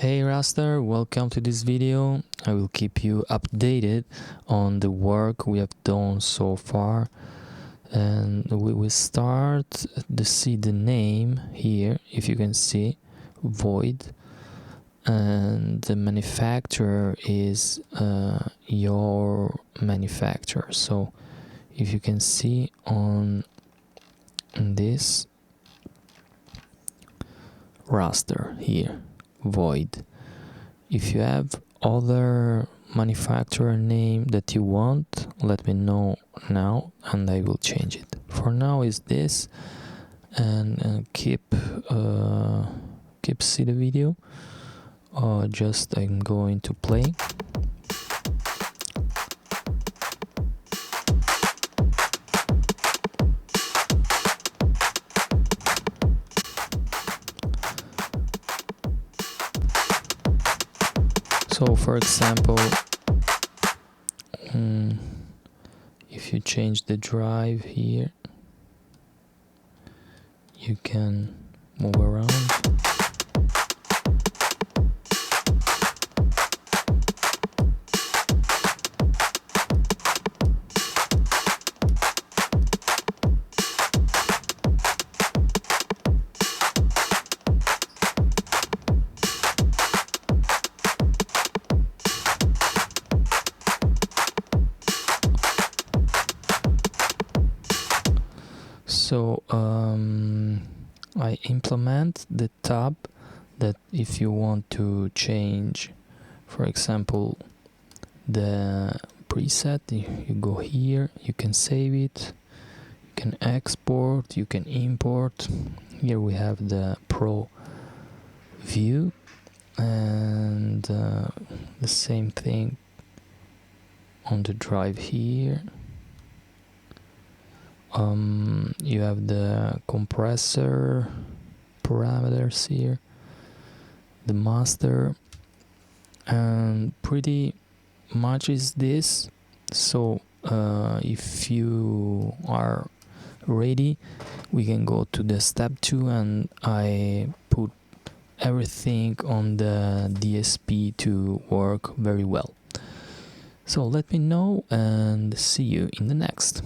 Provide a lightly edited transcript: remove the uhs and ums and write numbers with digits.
Hey Raster, welcome to this video. I will keep you updated on the work we have done so far, and we will start to see the name here. If you can see, Void, and the manufacturer is your manufacturer. So if you can see on this raster here, Void. If you have other manufacturer name that you want, let me know now and I will change it. For now is this, and keep see the video. Just I'm going to play. So for example, if you change the drive here, you can move around. So I implement the tab that if you want to change, for example, the preset, you go here, you can save it, you can export, you can import. Here we have the Pro view, and the same thing on the drive here. You have the compressor parameters here, the master, and pretty much is this. So if you are ready, we can go to the step 2, and I put everything on the DSP to work very well. So let me know and see you in the next.